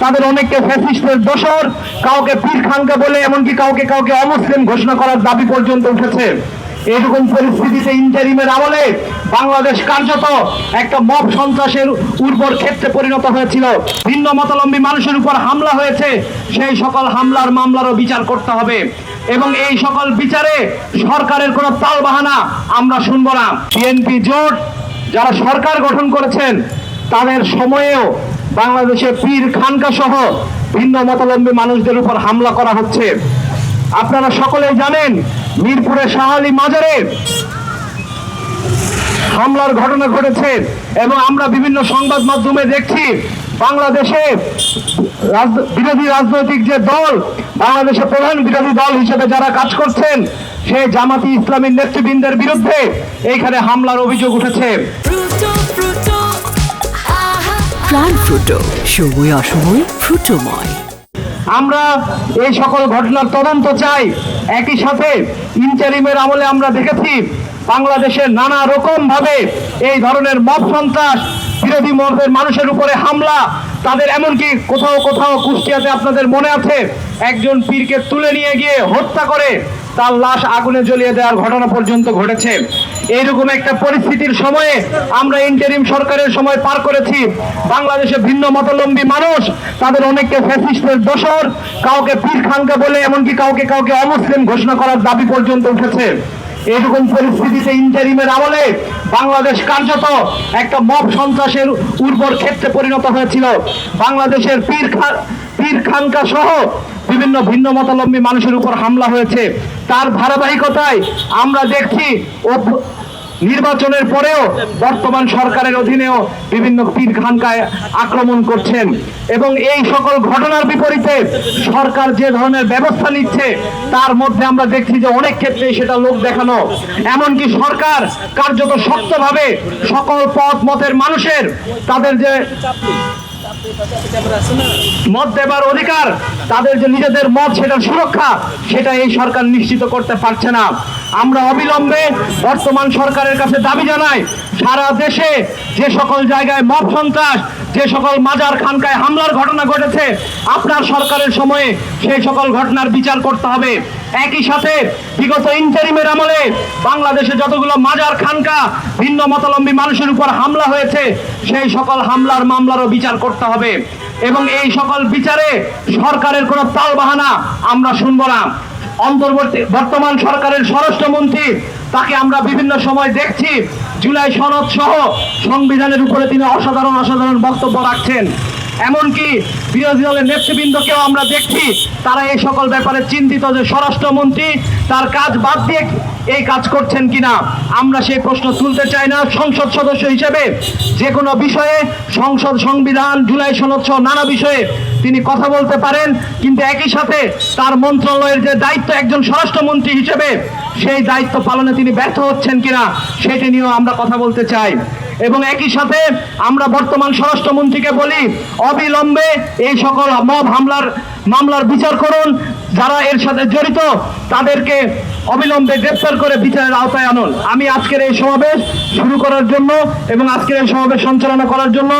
তাদের অনেককে ফ্যাসিস্টের দোসর, কাউকে পীর খানকা বলে, এমনকি কাউকে কাউকে অমুসলিম ঘোষণা করার দাবি পর্যন্ত উঠেছে। এরকম পরিস্থিতিতে ইন্টারিমের আমলে বাংলাদেশ কার্যত একটা মব সন্ত্রাসের উর্বর ক্ষেত্রে পরিণত হয়েছিল। ভিন্ন মতাবলম্বী মানুষের উপর হামলা হয়েছে, সেই সকল হামলার মামলারও বিচার করতে হবে এবং এই সকল বিচারে সরকারের কোনো তালবাহানা আমরা শুনবো না। বিএনপি জোট যারা সরকার গঠন করেছেন তাদের সময়েও বাংলাদেশে পীর খানকা সহ ভিন্ন মতাবলম্বী মানুষদের উপর হামলা করা হচ্ছে। আপনারা সকলেই জানেন মিরপুরে শাহ আলী মাজারে হামলার ঘটনা ঘটেছে এবং আমরা বিভিন্ন সংবাদ মাধ্যমে দেখছি বাংলাদেশে বিরোধী রাজনৈতিক যে দল, বাংলাদেশে প্রধান বিরোধী দল হিসেবে যারা কাজ করছেন সেই জামাতি ইসলামীর নেতৃবৃন্দের বিরুদ্ধে এইখানে হামলার অভিযোগ উঠেছে। প্রাণ ফ্রুটো, সময় অসময় ফ্রুটোময়। আমরা এই সকল ঘটনার তদন্ত চাই। একই সাথে ইন্টারিমের আমলে আমরা দেখেছি বাংলাদেশের নানা রকম ভাবে এই ধরনের মব সন্ত্রাস, বিরোধী মতের মানুষের উপরে হামলা, তাদের এমনকি কোথাও কোথাও কুষ্টিয়াতে আপনাদের মনে আছে একজন পীরকে তুলে নিয়ে গিয়ে হত্যা করে তার লাশ আগুনে জ্বলিয়ে দেওয়ার ঘটনা পর্যন্ত ঘটেছে। এইরকম একটা পরিস্থিতির সময়ে আমরা ইন্টারিম সরকারের সময় পার করেছি। বাংলাদেশে ভিন্ন মতাবলম্বী মানুষ তাদের অনেককে ফ্যাসিস্টের দোসর, কাউকে পীর খানকা বলে, এমনকি কাউকে কাউকে অমুসলিম ঘোষণা করার দাবি পর্যন্ত উঠেছে। এরকম পরিস্থিতিতে ইন্টারিমের আমলে বাংলাদেশ কার্যত একটা মব সন্ত্রাসের উর্বর ক্ষেত্রে পরিণত হয়েছিল। বাংলাদেশের পীর খানকা সহ বিভিন্ন ভিন্ন মতাবলম্বী মানুষের উপর হামলা হয়েছে। তার ধারাবাহিকতায় আমরা দেখছি নির্বাচনের পরেও বর্তমান সরকারের অধীনেও বিভিন্ন পীর খানকায় আক্রমণ করছেন এবং এই সকল ঘটনার বিপরীতে সরকার যে ধরনের ব্যবস্থা নিচ্ছে তার মধ্যে আমরা দেখছি যে অনেক ক্ষেত্রে সেটা লোক দেখানো। এমনকি সরকার কার্যত শক্তভাবে সকল পথ মতের মানুষের তাদের যে মত দেবার অধিকার, তাদের যে নিজেদের মত সেটার সুরক্ষা, সেটা এই সরকার নিশ্চিত করতে পারছে না। আমরা অবিলম্বে বর্তমান সরকারের কাছে দাবি জানাই, সারা দেশে যে সকল জায়গায় মব সন্ত্রাস, যে সকল মাজার খানকায় হামলার ঘটনা ঘটেছে আপনার সরকারের সময়ে সেই সকল ঘটনার বিচার করতে হবে। একই সাথে বিগত ইন্টারিমের আমলে বাংলাদেশে যতগুলো মাজার খানকা ভিন্ন মতাবলম্বী মানুষের উপর হামলা হয়েছে সেই সকল হামলার মামলারও বিচার করতে হবে এবং এই সকল বিচারে সরকারের কোনো তালবাহানা আমরা শুনবো না। বর্তমান সরকারের স্বরাষ্ট্রমন্ত্রী, তাকে আমরা বিভিন্ন সময় দেখছি জুলাই সনদ সহ সংবিধানের উপরে তিনি অসাধারণ বক্তব্য রাখছেন। এমনকি বিরোধী দলের নেতৃবৃন্দকেও আমরা দেখছি তারা এই সকল ব্যাপারে চিন্তিত যে স্বরাষ্ট্রমন্ত্রী তার কাজ বাদ দিয়ে এই কাজ করছেন কিনা। আমরা সেই প্রশ্ন তুলতে চাই না। সংসদ সদস্য হিসেবে যে কোনো বিষয়ে সংসদ, সংবিধান, জুলাই সনদ সহ নানা বিষয়ে তিনি কথা বলতে পারেন, কিন্তু একই সাথে তার মন্ত্রণালয়ের যে দায়িত্ব একজন স্বরাষ্ট্রমন্ত্রী হিসেবে সেই দায়িত্ব পালনে তিনি ব্যর্থ হচ্ছেন কিনা সেটি নিয়েও আমরা কথা বলতে চাই। এবং একই সাথে আমরা বর্তমান স্বরাষ্ট্রমন্ত্রীকে বলি অবিলম্বে এই সকল মব মামলার বিচার করুন, যারা এর সাথে জড়িত তাদেরকে অবিলম্বে গ্রেফতার করে বিচারের আওতায় আনুন। আমি আজকের এই সমাবেশ শুরু করার জন্য এবং আজকের এই সমাবেশ সঞ্চালনা করার জন্য